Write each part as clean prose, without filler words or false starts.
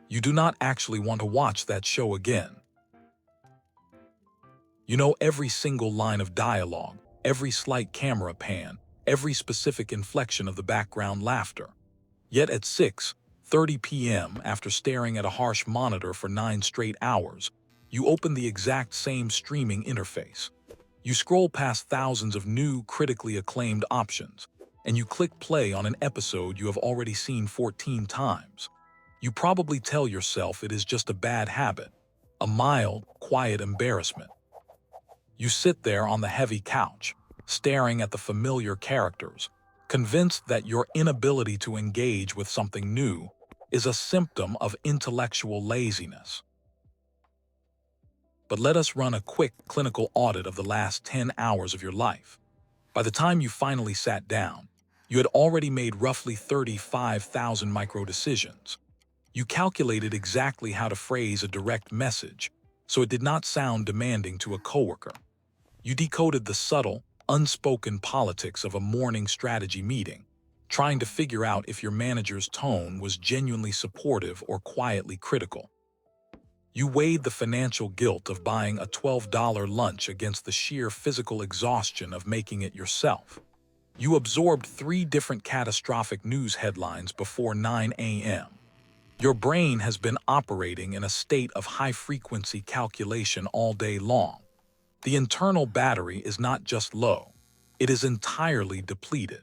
You do not actually want to watch that show again. You know every single line of dialogue, every slight camera pan, every specific inflection of the background laughter. Yet at 6:30 p.m., after staring at a harsh monitor for 9 straight hours, you open the exact same streaming interface. You scroll past thousands of new, critically acclaimed options, and you click play on an episode you have already seen 14 times. You probably tell yourself it is just a bad habit, a mild, quiet embarrassment. You sit there on the heavy couch, staring at the familiar characters, convinced that your inability to engage with something new is a symptom of intellectual laziness. But let us run a quick clinical audit of the last 10 hours of your life. By the time you finally sat down, you had already made roughly 35,000 micro-decisions. You calculated exactly how to phrase a direct message, so it did not sound demanding to a coworker. You decoded the subtle, unspoken politics of a morning strategy meeting, trying to figure out if your manager's tone was genuinely supportive or quietly critical. You weighed the financial guilt of buying a $12 lunch against the sheer physical exhaustion of making it yourself. You absorbed 3 different catastrophic news headlines before 9 a.m. Your brain has been operating in a state of high-frequency calculation all day long. The internal battery is not just low, it is entirely depleted.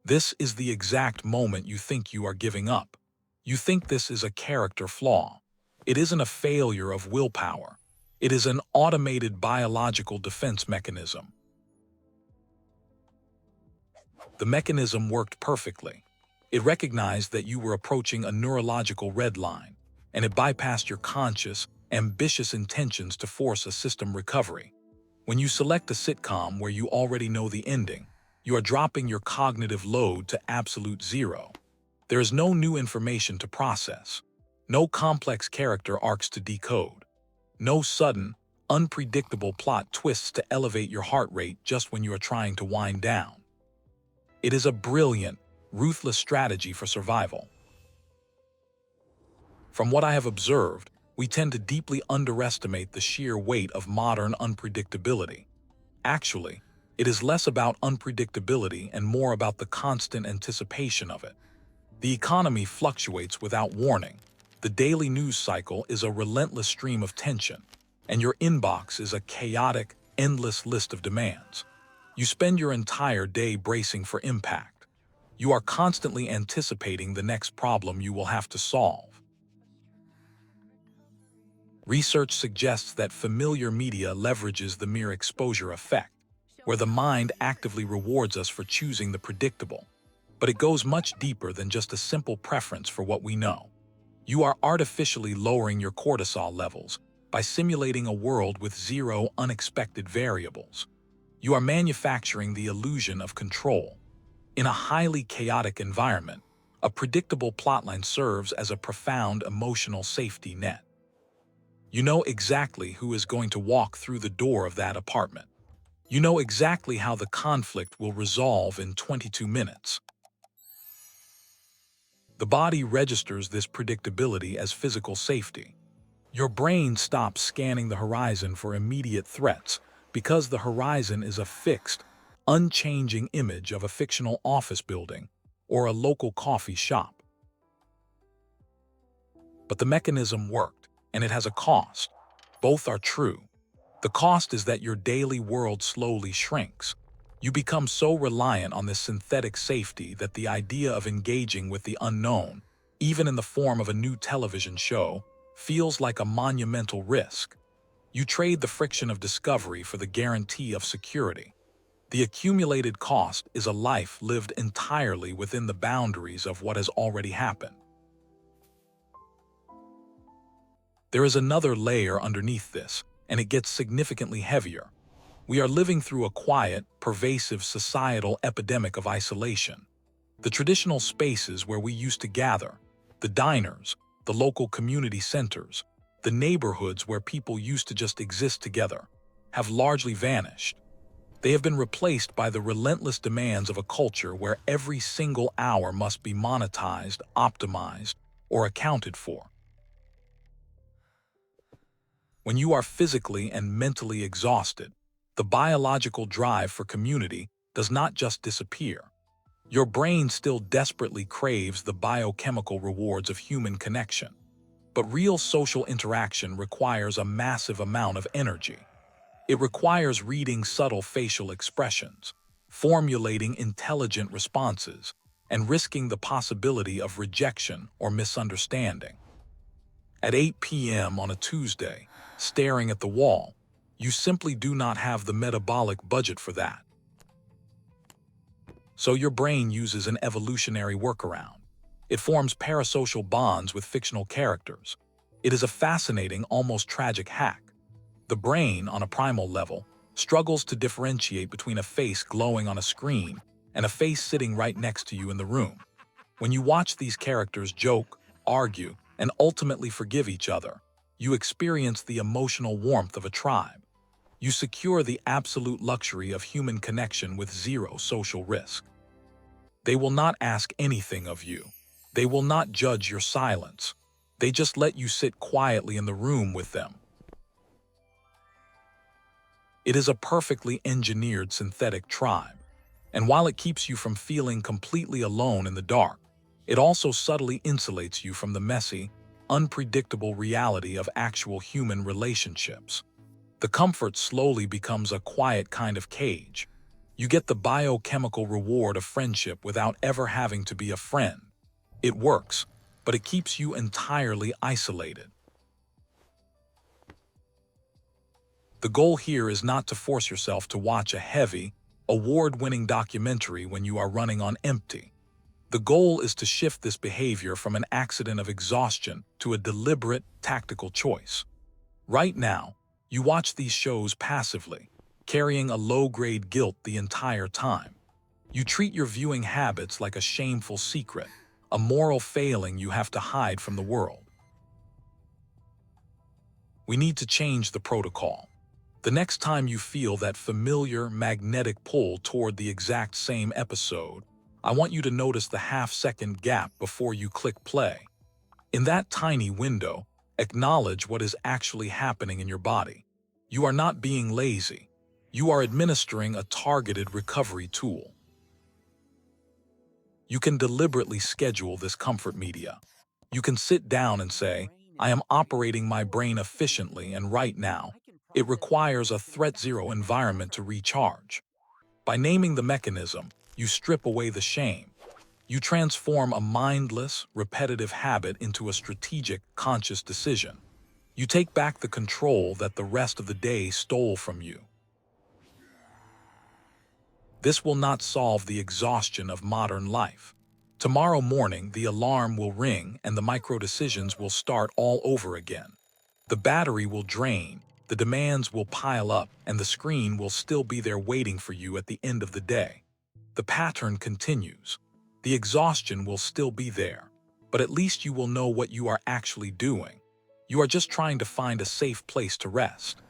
This is the exact moment you think you are giving up. You think this is a character flaw. It isn't a failure of willpower. It is an automated biological defense mechanism. The mechanism worked perfectly. It recognized that you were approaching a neurological red line, and it bypassed your conscious, ambitious intentions to force a system recovery. When you select a sitcom where you already know the ending, you are dropping your cognitive load to absolute zero. There is no new information to process, no complex character arcs to decode, no sudden, unpredictable plot twists to elevate your heart rate just when you are trying to wind down. It is a brilliant, ruthless strategy for survival. From what I have observed, we tend to deeply underestimate the sheer weight of modern unpredictability. Actually, it is less about unpredictability and more about the constant anticipation of it. The economy fluctuates without warning. The daily news cycle is a relentless stream of tension, and your inbox is a chaotic, endless list of demands. You spend your entire day bracing for impact. You are constantly anticipating the next problem you will have to solve. Research suggests that familiar media leverages the mere exposure effect, where the mind actively rewards us for choosing the predictable. But it goes much deeper than just a simple preference for what we know. You are artificially lowering your cortisol levels by simulating a world with 0 unexpected variables. You are manufacturing the illusion of control. In a highly chaotic environment, a predictable plotline serves as a profound emotional safety net. You know exactly who is going to walk through the door of that apartment. You know exactly how the conflict will resolve in 22 minutes. The body registers this predictability as physical safety. Your brain stops scanning the horizon for immediate threats because the horizon is a fixed, unchanging image of a fictional office building or a local coffee shop. But the mechanism worked, and it has a cost. Both are true. The cost is that your daily world slowly shrinks. You become so reliant on this synthetic safety that the idea of engaging with the unknown, even in the form of a new television show, feels like a monumental risk. You trade the friction of discovery for the guarantee of security. The accumulated cost is a life lived entirely within the boundaries of what has already happened. There is another layer underneath this, and it gets significantly heavier. We are living through a quiet, pervasive societal epidemic of isolation. The traditional spaces where we used to gather, the diners, the local community centers, the neighborhoods where people used to just exist together, have largely vanished. They have been replaced by the relentless demands of a culture where every single hour must be monetized, optimized, or accounted for. When you are physically and mentally exhausted, the biological drive for community does not just disappear. Your brain still desperately craves the biochemical rewards of human connection. But real social interaction requires a massive amount of energy. It requires reading subtle facial expressions, formulating intelligent responses, and risking the possibility of rejection or misunderstanding. At 8 p.m. on a Tuesday, staring at the wall, you simply do not have the metabolic budget for that. So your brain uses an evolutionary workaround. It forms parasocial bonds with fictional characters. It is a fascinating, almost tragic hack. The brain, on a primal level, struggles to differentiate between a face glowing on a screen and a face sitting right next to you in the room. When you watch these characters joke, argue, and ultimately forgive each other, you experience the emotional warmth of a tribe. You secure the absolute luxury of human connection with zero social risk. They will not ask anything of you. They will not judge your silence. They just let you sit quietly in the room with them. It is a perfectly engineered synthetic tribe, and while it keeps you from feeling completely alone in the dark, it also subtly insulates you from the messy, unpredictable reality of actual human relationships. The comfort slowly becomes a quiet kind of cage. You get the biochemical reward of friendship without ever having to be a friend. It works, but it keeps you entirely isolated. The goal here is not to force yourself to watch a heavy, award-winning documentary when you are running on empty. The goal is to shift this behavior from an accident of exhaustion to a deliberate, tactical choice. Right now, you watch these shows passively, carrying a low-grade guilt the entire time. You treat your viewing habits like a shameful secret, a moral failing you have to hide from the world. We need to change the protocol. The next time you feel that familiar magnetic pull toward the exact same episode, I want you to notice the half-second gap before you click play. In that tiny window, acknowledge what is actually happening in your body. You are not being lazy. You are administering a targeted recovery tool. You can deliberately schedule this comfort media. You can sit down and say, I am operating my brain efficiently, and right now, it requires a threat-zero environment to recharge. By naming the mechanism, you strip away the shame. You transform a mindless, repetitive habit into a strategic, conscious decision. You take back the control that the rest of the day stole from you. This will not solve the exhaustion of modern life. Tomorrow morning, the alarm will ring and the micro-decisions will start all over again. The battery will drain, the demands will pile up, and the screen will still be there waiting for you at the end of the day. The pattern continues. The exhaustion will still be there, but at least you will know what you are actually doing. You are just trying to find a safe place to rest.